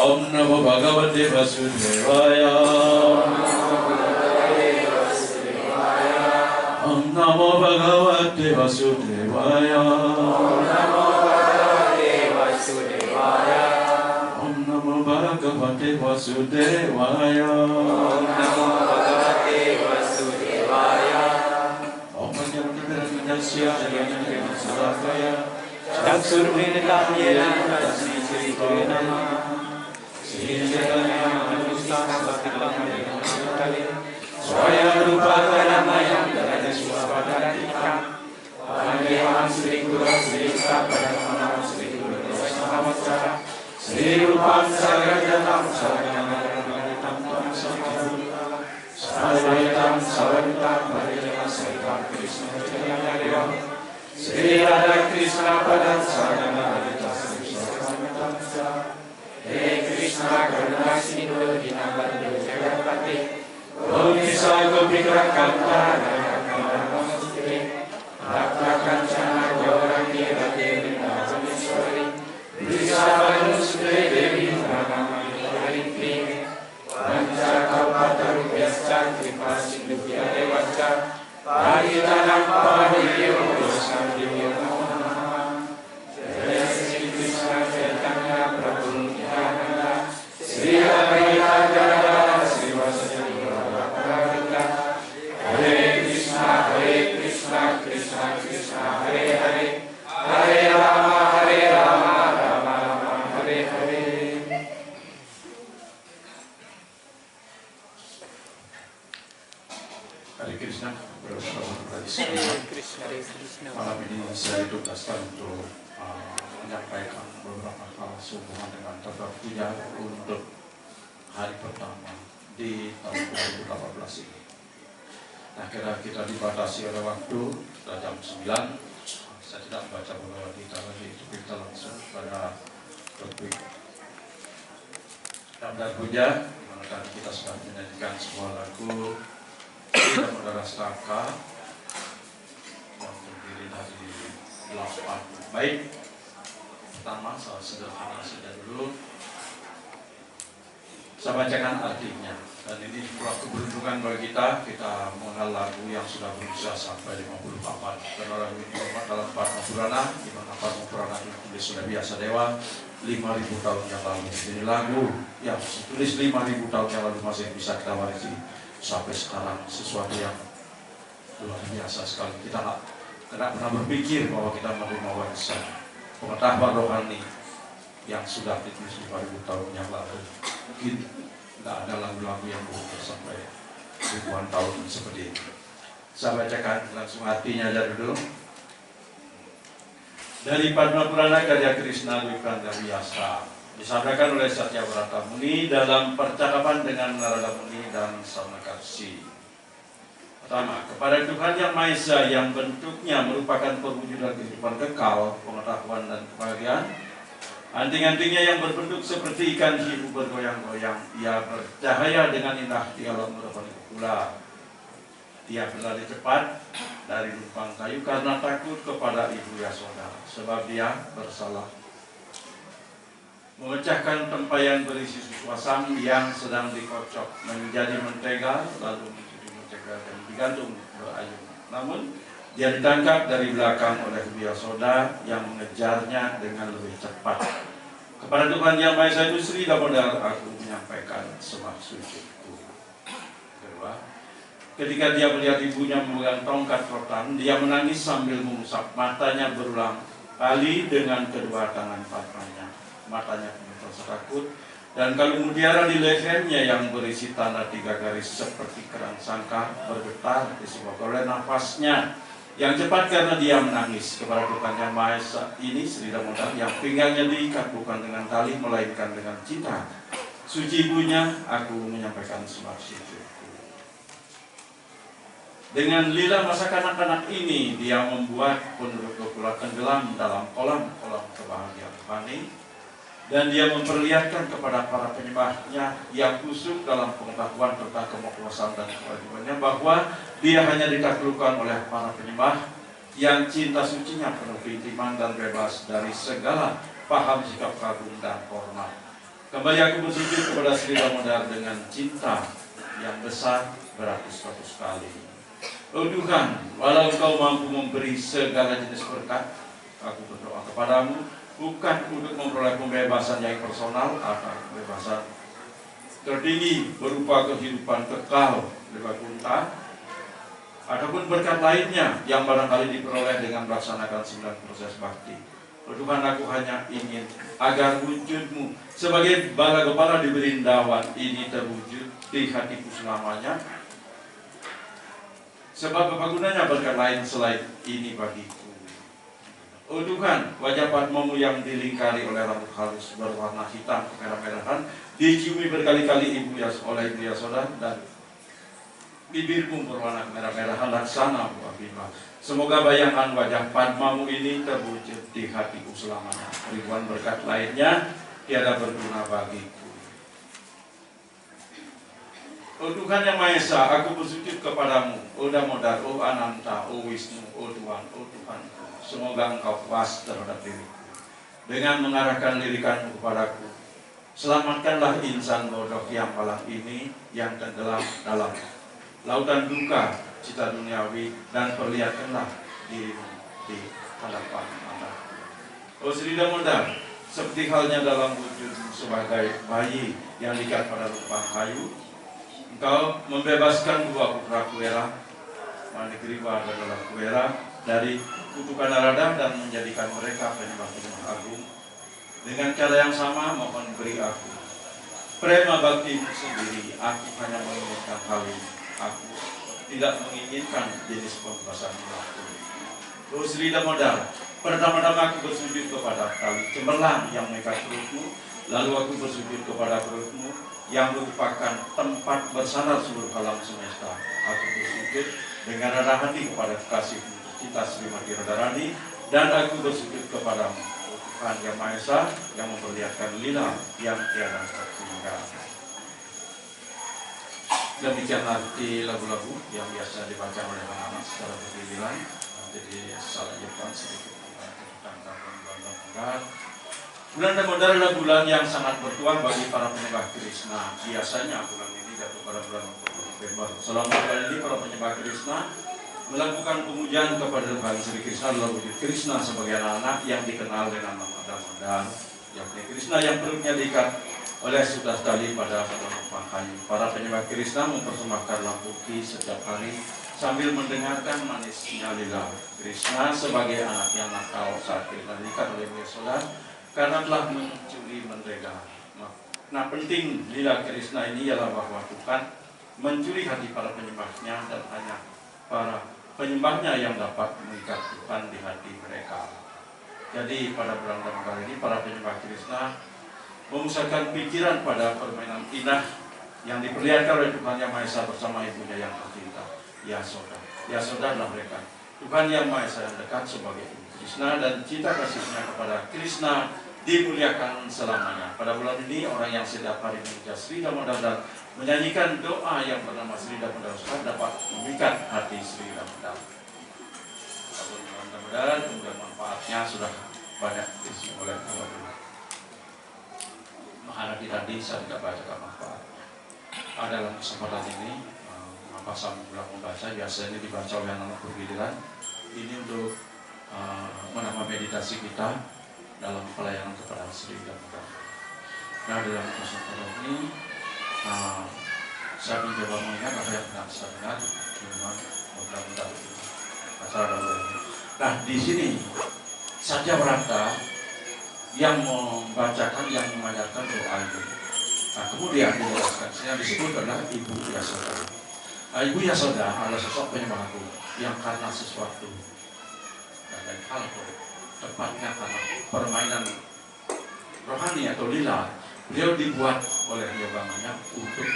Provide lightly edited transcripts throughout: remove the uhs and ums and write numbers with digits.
Om Namo Bhagavate Vasudevaya. Om Namo Bhagavate Vasudevaya. Om Namo Bhagavate Vasudevaya. Om Namo Sri Radha Krishna Pada Sagana Adita Sri Sakamata. He Krishna Karuna Sindhu Dinabandhu Jagapati. Gopisa Gopika Kanta Radha Namaste. Rakta Kancana Gaurangi Radhe Vrindavaneshwari. Vrishabhanu Sudre Devi Pranamami Haritri. Panca Kalpatarubhyascha Kripa Sindhubhya Devacha. Paritanam Pahidyo Dosandhyo Namaha. Jaya Sri Krishna Chaitanya Prabhu Nityananda. Sri Advaita Gadadhara Srivasadi Gaura-Bhakta. Hare Krishna Krishna Krishna Hare Hare. Hare Rama Rama Rama Hare Hare. Hare Krishna. Malam ini saya ditugaskan untuk menyampaikan beberapa hal sehubungan dengan tata puja untuk hari pertama di tahun 2018 ini. Nah, kira kita dibatasi oleh waktu, sudah jam 9. Saya tidak membaca Bhagavad Gita lagi, itu kita langsung pada topik Damdar Puja, di mana tadi kita sudah menyanyikan sebuah lagu Ida Modara Staka yang terdiri dari 8 bait. Pertama, saya sederhana saja dulu. Saya bacakan artinya. Dan ini sebuah keberuntungan bagi kita mengenal lagu yang sudah berusia sampai 50 abad. Dan orang ini dimuat dalam Padma Purana, di mana Padma Purana ditulis sudah biasa dewa 5.000 tahun yang lalu. Jadi lagu yang ditulis 5.000 tahun yang lalu masih bisa kita warisi sampai sekarang, sesuatu yang luar biasa sekali. Kita tidak pernah berpikir bahwa kita menerima warisan pengetahuan rohani yang sudah ditulis 5.000 tahun yang lalu. Mungkin tidak ada lagu-lagu yang berumur sampai ribuan tahun seperti ini. Saya bacakan langsung artinya aja dulu. Dari Padma Purana karya Krishna Dwikanda Vyasa, disampaikan oleh Satyavrata Muni dalam percakapan dengan Narada Muni dan Sanakarsi. Pertama, kepada Tuhan Yang Maha Esa yang bentuknya merupakan perwujudan kehidupan kekal, pengetahuan dan kebahagiaan. Anting-antingnya yang berbentuk seperti ikan hiu bergoyang-goyang. Ia bercahaya dengan indah di alam merupakan pula. Ia berlari cepat dari lubang kayu karena takut kepada ibu Yasoda, sebab dia bersalah. Memecahkan tempayan berisi susu asam yang sedang dikocok menjadi mentega, lalu menjadi mentega dan digantung berayun. Namun dia ditangkap dari belakang oleh ibu Yasoda yang mengejarnya dengan lebih cepat. Kepada Tuhan Yang Maha Esa itu Sri Damodar aku menyampaikan sembah sujudku. Kedua, ketika dia melihat ibunya memegang tongkat rotan, dia menangis sambil mengusap matanya berulang kali dengan kedua tangan patahnya. Matanya penuh rasa takut, dan kalung mutiara di lehernya yang berisi tanda 3 garis seperti kerang sangka bergetar disebabkan oleh nafasnya yang cepat karena dia menangis. Kepada Tuhan Yang Maha Esa ini Sri Damodar yang pinggangnya diikat bukan dengan tali melainkan dengan cinta suci ibunya, aku menyampaikan sembah sujudku. Dengan lila masa kanak-kanak ini dia membuat penduduk Gokula tenggelam dalam kolam-kolam kebahagiaan rohani, dan dia memperlihatkan kepada para penyembahnya yang kusuk dalam pengetahuan tentang kemakuasaan dan kewajibannya bahwa dia hanya ditaklukkan oleh para penyembah yang cinta sucinya penuh keintiman dan bebas dari segala paham sikap kagum dan hormat. Kembali aku bersujud kepada Sri Damodar dengan cinta yang besar beratus-ratus kali. Oh Tuhan, walau Engkau mampu memberi segala jenis berkat, aku berdoa kepadamu bukan untuk memperoleh pembebasan yang personal atau kebebasan tertinggi berupa kehidupan kekal di Vaikuntha, ataupun berkat lainnya yang barangkali diperoleh dengan melaksanakan 9 proses bakti. Tuhan, aku hanya ingin agar wujudmu sebagai bala kepala di Brindawan ini terwujud di hatiku selamanya, sebab apa gunanya berkat lain selain ini bagiku. Oh Tuhan, wajah Padmamu yang dilingkari oleh rambut halus berwarna hitam kemerah-merahan diciumi berkali-kali oleh Ibu Yasoda dan bibirmu berwarna merah-merahan laksana buah bima. Semoga bayangan wajah Padmamu ini terwujud di hatiku selamanya. Ribuan berkat lainnya tiada berguna bagiku. Oh Tuhan yang Maha Esa, aku bersujud kepadamu. Oh Damodar, oh Ananta, oh Wisnu, oh Tuhan, oh Tuhan. Semoga Engkau puas terhadap diriku dengan mengarahkan lirikanmu kepadaku. Selamatkanlah insan bodoh yang malang ini yang tenggelam dalam lautan duka cita duniawi, dan perlihatkanlah dirimu di hadapan mata. Oh Sri Damodar, seperti halnya dalam wujud sebagai bayi yang diikat pada lubang kayu, Engkau membebaskan dua putra Kuera, Manigriva dan Kuera, dari kutukan Narada dan menjadikan mereka penyembah-penyembah agung. Dengan cara yang sama, mohon beri aku prema baktimu sendiri. Aku hanya menginginkan hal ini. Aku tidak menginginkan jenis pembebasan aku. Oh Sri Damodar, pertama-tama aku bersujud kepada tali cemerlang yang mengikat perutmu, lalu aku bersujud kepada perutmu yang merupakan tempat bersandar seluruh alam semesta. Aku bersujud dengan rendah hati kepada kekasihmu kita Srimati Radharani, dan aku bersujud kepadamu, Tuhan yang Maha Esa, yang memperlihatkan lila yang tiada terhingga. Demikian arti lagu-lagu yang biasa dibaca oleh anak-anak secara bergiliran. Jadi salah jepang sedikit tentang bulan Bulan Damodar adalah bulan yang sangat bertuah bagi para penyembah Krishna. Biasanya bulan ini jatuh pada bulan November. Selama bulan ini para penyembah Krishna melakukan pemujian kepada Tuhan Sri Krishna dalam wujud Krishna sebagai anak-anak yang dikenal dengan nama Damodar, yakni Krishna yang perutnya diikat oleh sudah tali pada lubang kayu. Para penyembah Krishna mempersembahkan lampuki setiap hari sambil mendengarkan manisnya lila Krishna sebagai anak yang nakal saat Krishna diikat oleh Yasoda karena telah mencuri mentega. Nah, penting lila Krishna ini ialah bahwa Tuhan mencuri hati para penyembahnya, dan hanya para penyembahnya yang dapat mengikat Tuhan di hati mereka. Jadi pada bulan Damodar ini para penyembah Krishna memusatkan pikiran pada permainan indah yang diperlihatkan oleh Tuhan Yang Maha Esa bersama ibunya yang tercinta, Yasoda. Yasoda adalah mereka Tuhan Yang Maha Esa yang dekat sebagai ibu Krishna, dan cinta kasihnya kepada Krishna dimuliakan selamanya. Pada bulan ini orang yang setiap hari memuja Sri Damodar dan menyanyikan doa yang bernama Sri Damodar dapat memikat hati Sri Damodar. Bulan Damodar, kemudian manfaatnya sudah banyak diisi oleh Maharati tadi, saya tidak bacakan manfaat. Dalam kesempatan ini, mengapa saya pulang membaca, biasanya dibaca oleh anak bergiliran. Ini untuk menambah meditasi kita dalam pelayanan kepada Sri Damodar. Nah, dalam kesempatan ini saya mencoba mengingat apa yang pernah saya dengar di rumah mudah-mudahan acara ini. Nah, di sini Satya Brata yang membacakan, yang mengajarkan doa itu. Nah, kemudian dijelaskan, yang disebut adalah Ibu Yasoda. Nah, Ibu Yasoda adalah sosok penyembah agung yang karena sesuatu dan hal tepatnya karena permainan rohani atau lila, beliau dibuat oleh yogamanya untuk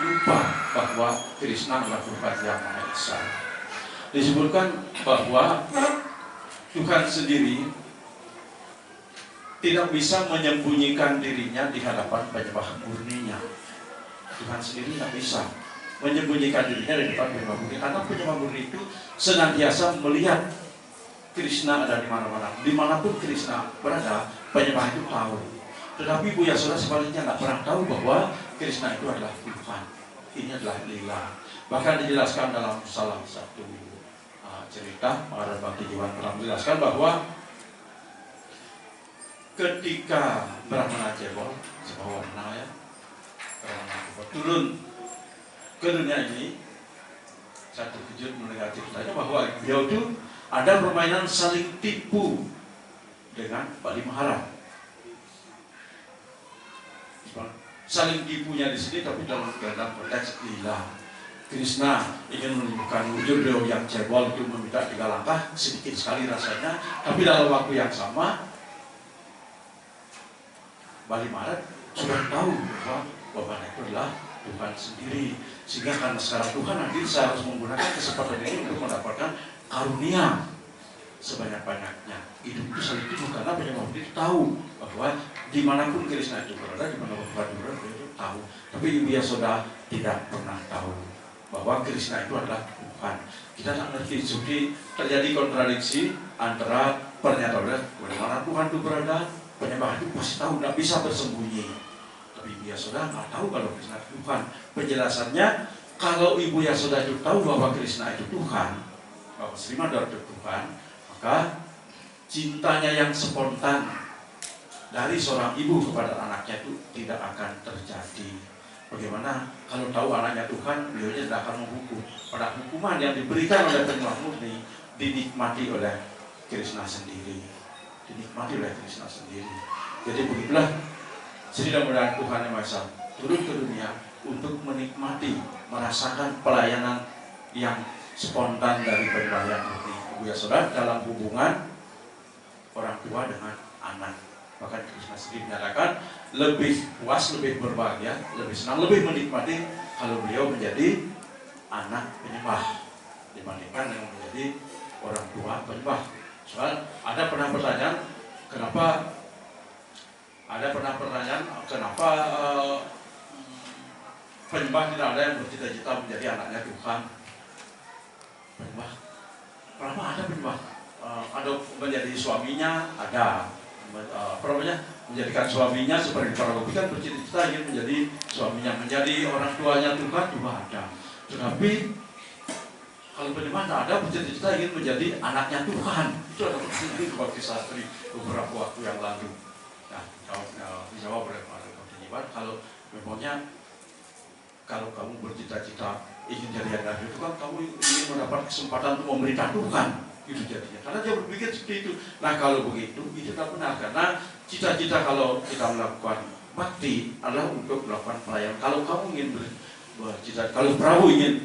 lupa bahwa Krishna adalah Tuhan Yang Maha Esa. Disebutkan bahwa Tuhan sendiri tidak bisa menyembunyikan dirinya di hadapan penyembah murninya. Tuhan sendiri tidak bisa menyembunyikan dirinya di depan penyembah murni, karena penyembah murni itu senantiasa melihat Krishna ada di mana-mana. Dimanapun Krishna berada, penyembah itu tahu. Tetapi Bu Yasoda sebaliknya tidak pernah tahu bahwa Krishna itu adalah Tuhan. Ini adalah lila. Bahkan dijelaskan dalam salah satu cerita, Maharani Bhakti Jiwan pernah menjelaskan bahwa ketika Brahmana Cebol, sebuah warna ya, turun ke dunia ini, satu kejut mendengar ceritanya bahwa beliau itu ada permainan saling tipu dengan Bali Mahara. Saling tipunya di sini, tapi dalam konteks lila. Krishna ingin menunjukkan wujud beliau yang cebol itu meminta 3 langkah, sedikit sekali rasanya, tapi dalam waktu yang sama Bali Mahara sudah tahu bahwa bapaknya itu adalah Tuhan sendiri. Sehingga karena sekarang Tuhan hadir, saya harus menggunakan kesempatan ini untuk mendapatkan karunia sebanyak-banyaknya. Hidup itu saling itu karena penyembah itu tahu bahwa dimanapun Krishna itu berada, dimanapun Tuhan berada, itu tahu. Tapi Ibu Yasoda tidak pernah tahu bahwa Krishna itu adalah Tuhan. Kita tak ngerti, jadi terjadi kontradiksi antara pernyataan bagaimana Tuhan itu berada, penyembah itu pasti tahu, tidak bisa bersembunyi. Tapi Ibu Yasoda nggak tahu kalau Krishna itu Tuhan. Penjelasannya, kalau Ibu Yasoda itu tahu bahwa Krishna itu Tuhan, bahwa Sri Madhura itu Tuhan, maka cintanya yang spontan dari seorang ibu kepada anaknya itu tidak akan terjadi. Bagaimana kalau tahu anaknya Tuhan, beliaunya tidak akan menghukum. Pada hukuman yang diberikan oleh penyembah murni dinikmati oleh Krishna sendiri. Dinikmati oleh Krishna sendiri. Jadi begitulah Sri Damodara Tuhan Yang Maha Esa turun ke dunia untuk menikmati, merasakan pelayanan yang spontan dari penyembah yang murni. Ibu Yasoda dalam hubungan orang tua dengan anak. Bahkan Krishna sendiri menyatakan lebih puas, lebih berbahagia, lebih senang, lebih menikmati kalau beliau menjadi anak penyembah dibandingkan dengan menjadi orang tua penyembah. Soal ada pernah pertanyaan kenapa penyembah tidak ada yang bercita-cita menjadi anaknya Tuhan. Penyembah, kenapa ada penyembah? Ada menjadi suaminya, ada menjadikan suaminya seperti para gopi kan bercita-cita ingin menjadi suaminya, menjadi orang tuanya Tuhan juga ada. Tetapi kalau penyembah tidak ada bercita-cita ingin menjadi anaknya Tuhan. Itu adalah sendiri bagi santri beberapa waktu yang lalu. Nah, dijawab oleh para penyembah, kalau memangnya kalau kamu bercita-cita ingin jadi anak Tuhan, kamu ingin mendapat kesempatan untuk memerintah Tuhan. Itu jadinya, karena dia berpikir seperti itu. Nah kalau begitu, itu tidak benar, karena cita-cita kalau kita melakukan bakti adalah untuk melakukan pelayanan. Kalau kamu ingin bercita, kalau Prabu ingin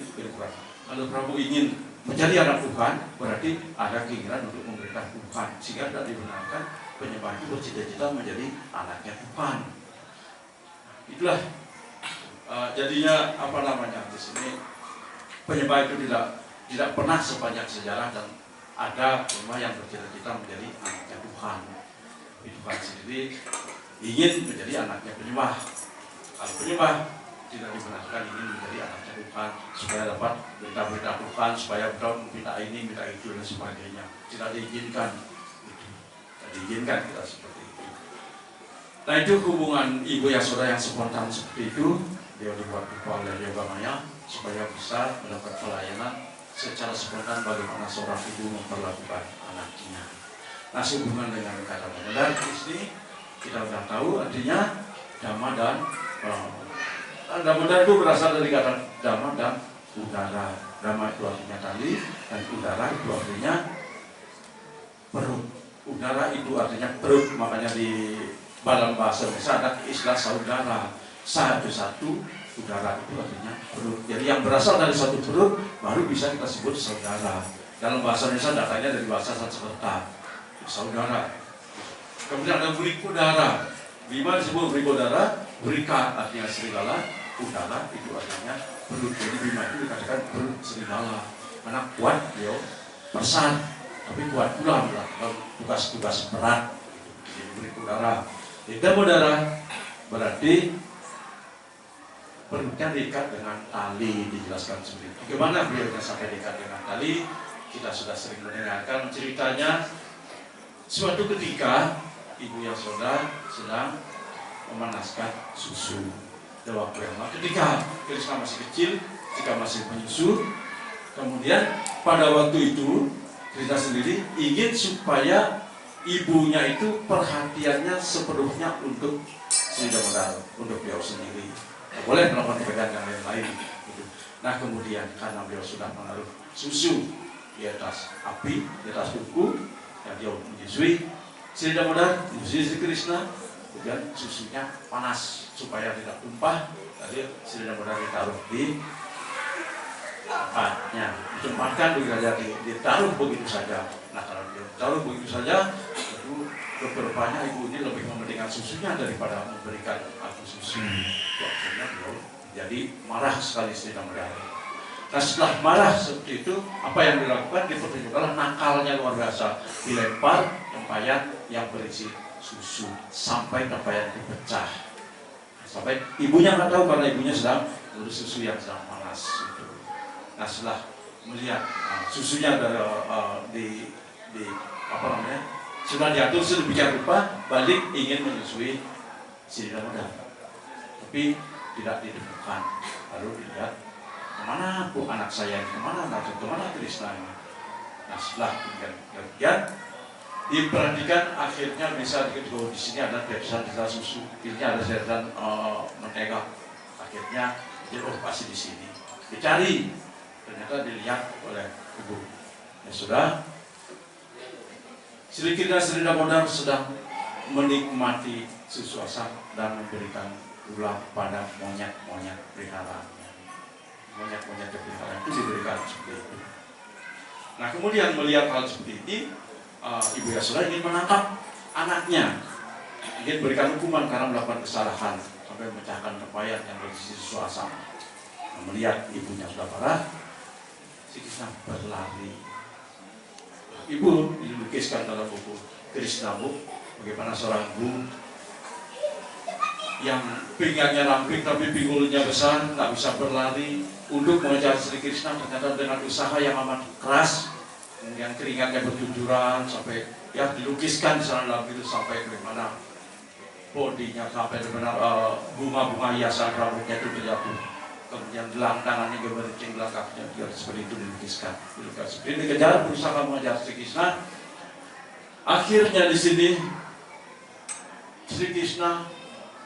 menjadi anak Tuhan, berarti ada keinginan untuk memerintah Tuhan, sehingga tidak dibenarkan penyembah itu bercita-cita menjadi anaknya Tuhan. Itulah jadinya di sini penyembah itu tidak pernah sepanjang sejarah dan ada penyembah yang bercita-cita menjadi anaknya Tuhan. Tuhan sendiri ingin menjadi anaknya penyembah. Kalau penyembah tidak dibenarkan ingin menjadi anaknya Tuhan supaya dapat berita-berita Tuhan, supaya dapat minta ini, minta itu dan sebagainya. Tidak diizinkan. Tidak diizinkan kita seperti itu. Nah itu hubungan Ibu Yasoda yang spontan seperti itu. Dia dibuat oleh Yoga Maya supaya bisa mendapat pelayanan secara spontan bagaimana seorang ibu memperlakukan anaknya. Nah, sehubungan dengan kata Damodar di sini kita sudah tahu artinya dhamma dan Damodar itu berasal dari kata dhamma dan udara. Dhamma itu artinya tali dan udara itu artinya perut. Udara itu artinya perut, makanya di dalam bahasa Indonesia ada istilah saudara. Satu-satu udara itu artinya perut. Jadi yang berasal dari satu perut baru bisa kita sebut saudara. Dalam bahasa Indonesia datangnya dari bahasa Sanskerta, saudara. Kemudian ada Wrikodara. Bima disebut Wrikodara, Wrika artinya serigala, udara itu artinya perut. Jadi Bima itu dikatakan perut serigala. Karena kuat beliau besar, tapi kuat pula melakukan tugas-tugas berat. Jadi Wrikodara. Damodara berarti perutnya diikat dengan tali, dijelaskan seperti itu. Bagaimana beliau sampai diikat dengan tali? Kita sudah sering mendengarkan ceritanya. Suatu ketika Ibu Yasoda sedang memanaskan susu. Dalam waktu yang lama, ketika Krishna masih kecil, ketika masih menyusu, kemudian pada waktu itu Krishna sendiri ingin supaya ibunya itu perhatiannya sepenuhnya untuk Sri Damodara, untuk beliau sendiri. Boleh melakukan pekerjaan yang lain-lain. Gitu. Nah kemudian karena beliau sudah menaruh susu di atas api, di atas buku, dan dia menyusui Sri Damodara, menyusui Sri Krishna, kemudian susunya panas supaya tidak tumpah. Jadi Sri Damodara ditaruh di tempatnya, ditempatkan begitu saja, ditaruh begitu saja. Nah kalau ditaruh begitu saja, itu rupanya ibu ini lebih mementingkan susunya daripada memberikan aku susu. Akhirnya beliau Jadi marah sekali Sri Damodar. Nah setelah marah seperti itu, apa yang dilakukan? Dipertunjukkan nakalnya luar biasa. Dilempar tempayan yang berisi susu sampai tempayan itu pecah. Sampai ibunya nggak tahu karena ibunya sedang urus susu yang sedang panas. Gitu. Nah setelah melihat susunya di apa namanya sudah diatur sedemikian rupa, balik ingin menyusui Sri Damodar, tapi tidak ditemukan. Lalu dilihat, kemana bu anak saya, kemana Krishna ini? Nah setelah kemudian diperhatikan, akhirnya bisa diketahui di sini ada deretan susu, ini ada deretan mentega. Akhirnya pasti di sini. Dicari, ternyata dilihat oleh ibu. Ya sudah, Sri Damodar sedang menikmati susu asam dan memberikan gula pada monyet-monyet peliharaannya. Monyet-monyet peliharaan itu diberikan seperti itu. Nah kemudian melihat hal seperti ini, Ibu Yasoda ingin menangkap anaknya, ingin berikan hukuman karena melakukan kesalahan sampai memecahkan tempayan yang berisi susu asam. Nah, melihat ibunya sudah parah, Sri Krishna berlari. Ibu dilukiskan dalam buku Krishna Book, bagaimana seorang ibu yang pinggangnya ramping tapi pinggulnya besar, nggak bisa berlari untuk mengejar Sri Krishna. Ternyata dengan usaha yang amat keras, kemudian keringatnya bercucuran sampai ya dilukiskan di sana dalam itu sampai bagaimana bodinya sampai benar bunga-bunga hiasan rambutnya itu terjatuh. Kemudian gelandangannya gemericing belakangnya, dia seperti itu dilukiskan. Seperti dikejar, berusaha mengejar Sri Krishna. Akhirnya di sini Sri Krishna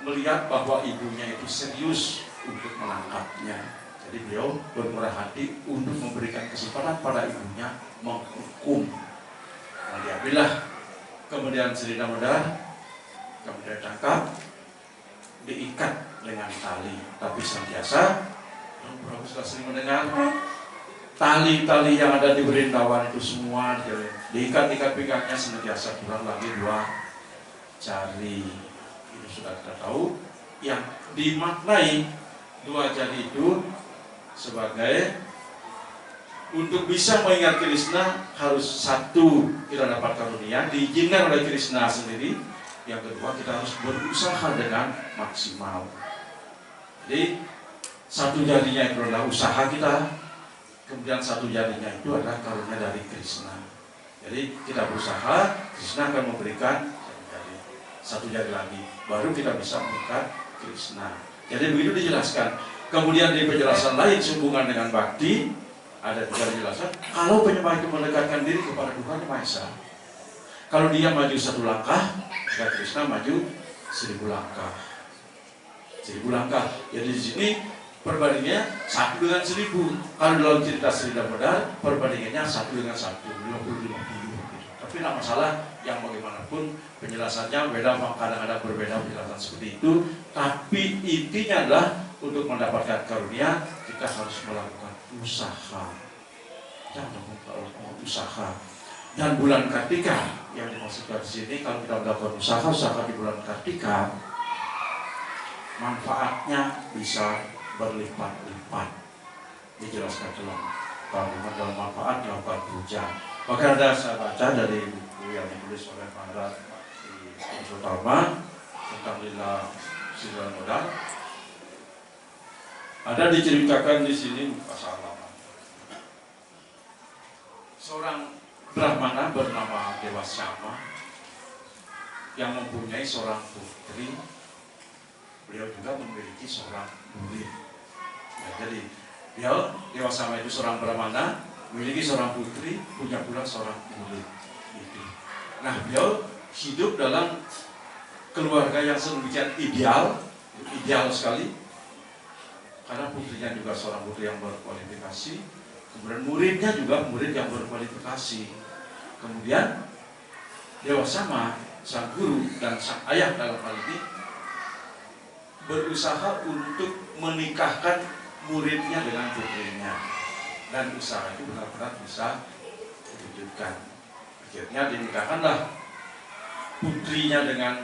melihat bahwa ibunya itu serius untuk menangkapnya. Jadi beliau bermurah hati untuk memberikan kesempatan pada ibunya menghukum. Nah, diambillah kemudian Sri Damodar, kemudian tangkap, diikat dengan tali. Tapi senantiasa, Prabu sudah sering mendengar, tali-tali yang ada di Brindawan itu semua diikat-ikat pinggangnya senantiasa kurang lagi 2 jari. Itu sudah kita tahu. Yang dimaknai 2 jari itu sebagai untuk bisa mengingat Krishna harus 1 kita dapat karunia diizinkan oleh Krishna sendiri. Yang kedua, kita harus berusaha dengan maksimal. Jadi 1 jarinya itu adalah usaha kita, kemudian 1 jarinya itu adalah karunia dari Krishna. Jadi kita berusaha, Krishna akan memberikan 1 jari lagi, baru kita bisa mengikat Krishna. Jadi begitu dijelaskan. Kemudian di penjelasan lain sehubungan dengan bakti, ada juga dijelaskan kalau penyembah itu mendekatkan diri kepada Tuhan Yang Maha Esa, kalau dia maju 1 langkah, maka Krishna maju 1000 langkah. 1000 langkah. Jadi di sini perbandingannya 1 dengan 1000. Kalau dalam cerita Sri Damodar, perbandingannya 1 dengan 1, 50-50. Tapi tidak masalah, yang bagaimanapun penjelasannya beda, kadang-kadang berbeda penjelasan seperti itu. Tapi intinya adalah untuk mendapatkan karunia kita harus melakukan usaha. Jangan melakukan usaha. Dan bulan Kartika yang dimaksudkan di sini, kalau kita melakukan usaha di bulan Kartika, manfaatnya bisa berlipat-lipat. Dijelaskan dalam manfaat melakukan puja. Maka ada saya baca dari buku yang ditulis oleh Maharaj di Utama tentang lila Sri Damodar. Ada diceritakan di sini pasal lama. Seorang Brahmana bernama Dewa Syama yang mempunyai seorang putri. Beliau juga memiliki seorang murid. Ya, jadi Dewa Syama itu seorang Brahmana, memiliki seorang putri, punya pula seorang murid. Gitu. Nah, beliau hidup dalam keluarga yang sedemikian ideal sekali, karena putrinya juga seorang putri yang berkualifikasi, kemudian muridnya juga murid yang berkualifikasi. Kemudian Dewa Syama, sang guru dan sang ayah dalam hal ini, berusaha untuk menikahkan muridnya dengan putrinya, dan usaha itu benar-benar bisa diwujudkan. Akhirnya dinikahkanlah putrinya dengan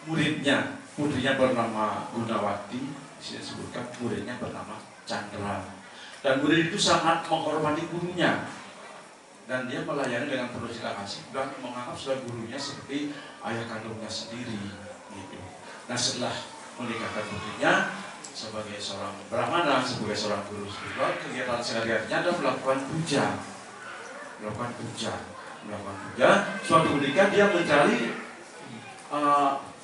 muridnya. putrinya bernama Gunawati, disebutkan muridnya bernama Chandra. Dan murid itu sangat menghormati gurunya, dan dia melayani dengan penuh cinta kasih dan menganggap sudah gurunya seperti ayah kandungnya sendiri gitu. Nah, setelah menikahkan putrinya sebagai seorang brahmana, sebagai seorang guru spiritual, kegiatan sehari-harinya adalah melakukan puja. Suatu ketika dia mencari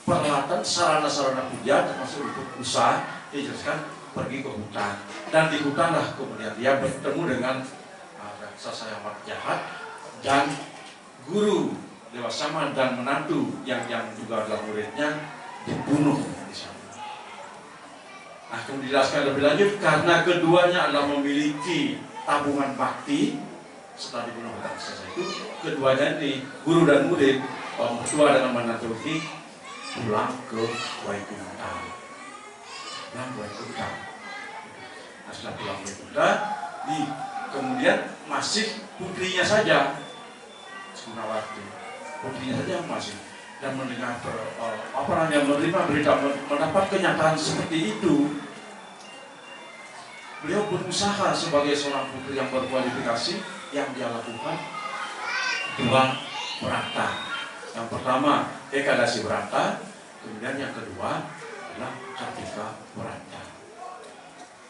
peralatan sarana-sarana puja termasuk untuk usaha. Dia jelaskan pergi ke hutan, dan di hutanlah kemudian dia bertemu dengan raksasa yang jahat dan guru Dewa Sama dan menantu yang juga adalah muridnya dibunuh di sana. Nah, kemudian dijelaskan lebih lanjut karena keduanya adalah memiliki tabungan bakti. Setelah dibunuh raksasa itu, keduanya ini guru dan murid, mertua dengan menantu ini pulang ke Waikunta. Nah, setelah pulang ke Waikunta, kemudian masih putrinya saja, Gunawati, putrinya saja masih, dan mendengar menerima berita, mendapat kenyataan seperti itu. Beliau berusaha sebagai seorang putri yang berkualifikasi, yang dia lakukan dua berata. Yang pertama Ekadasi berata, kemudian yang kedua adalah Kartika berata.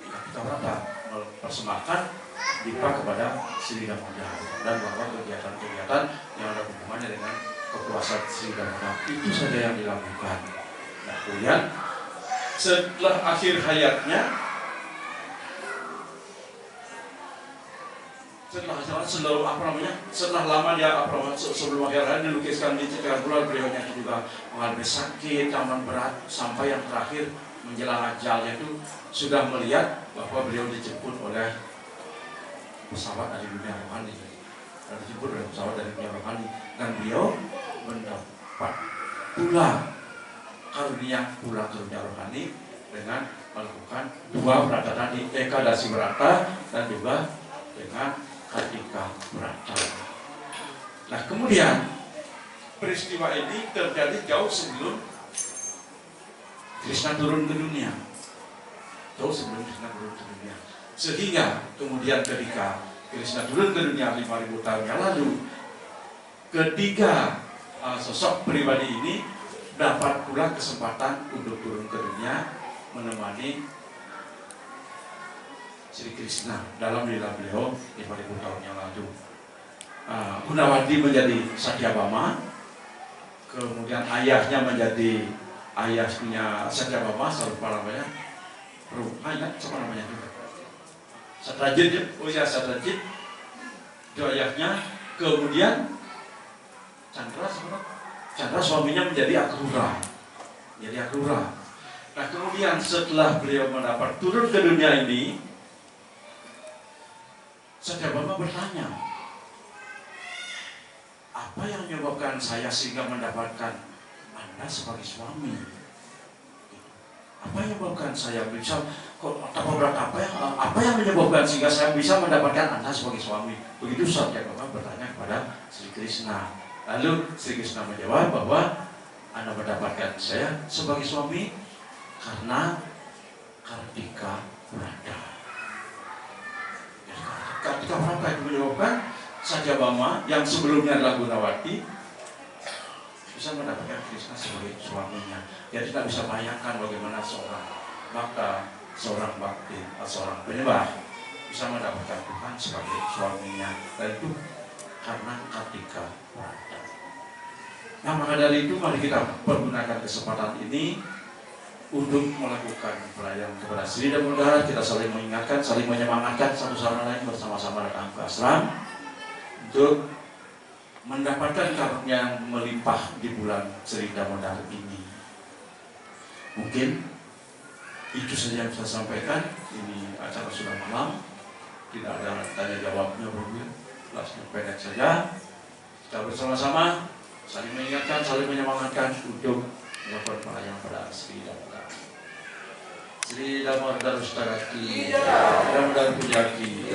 Kartika berata mempersembahkan dipa kepada Sri Damodar dan bahwa kegiatan-kegiatan yang ada hubungannya dengan kekuasaan Sri Damodar itu saja yang dilakukan. Nah, kemudian setelah akhir hayatnya, setelah lama dia sebelum akhir hayat dilukiskan di Citra Bulan, beliaunya juga mengalami sakit yang berat sampai yang terakhir menjelang ajalnya itu sudah melihat bahwa beliau dijemput oleh pesawat dari dunia rohani, dan beliau mendapat pula karunia pulang ke dunia rohani dengan melakukan dua berata tadi, Ekadasi berata dan juga dengan Kartika berata. Nah, kemudian peristiwa ini terjadi jauh sebelum Krishna turun ke dunia. Sehingga kemudian ketika Krishna turun ke dunia 5.000 tahun yang lalu, ketiga sosok pribadi ini dapat pula kesempatan untuk turun ke dunia menemani Sri Krishna dalam lila beliau 5.000 tahun yang lalu. Gunawati menjadi Satyabhama, kemudian ayahnya menjadi ayahnya Satyabhama, siapa namanya? Siapa namanya juga? Satrajit, Satrajit itu ayahnya. Kemudian Chandra suaminya menjadi Akrura. Nah, kemudian setelah beliau mendapat turun ke dunia ini, Satyabhama bertanya, apa yang menyebabkan saya sehingga mendapatkan Anda sebagai suami? Apa yang menyebabkan saya bisa, apa yang menyebabkan sehingga saya bisa mendapatkan Anda sebagai suami? Begitu Satyabhama bertanya kepada Sri Krishna. Lalu Sri Krishna menjawab bahwa Anda mendapatkan saya sebagai suami karena Kartika berata. Kartika berata itu menyebabkan Satyabhama yang sebelumnya adalah Gunawati bisa mendapatkan Krishna sebagai suaminya. Jadi tidak bisa bayangkan bagaimana seorang bakta, seorang bakti, seorang penyembah bisa mendapatkan Tuhan sebagai suaminya. Dan itu karena Kartika berata. Nah, maka dari itu mari kita pergunakan kesempatan ini untuk melakukan pelayanan kepada Sri Damodar. Kita saling mengingatkan, saling menyemangatkan satu sama lain, bersama-sama datang ke ashram untuk mendapatkan karunia yang melimpah di bulan Sri Damodar ini. Mungkin itu saja yang saya sampaikan. Ini acara sudah malam, tidak ada tanya jawabnya, kelasnya pendek saja. Kita bersama-sama saling mengingatkan, saling menyemangatkan untuk melakukan pelayanan pada Sri Damodar. Sri Damodar Ustaraki, Damodar Pujaki.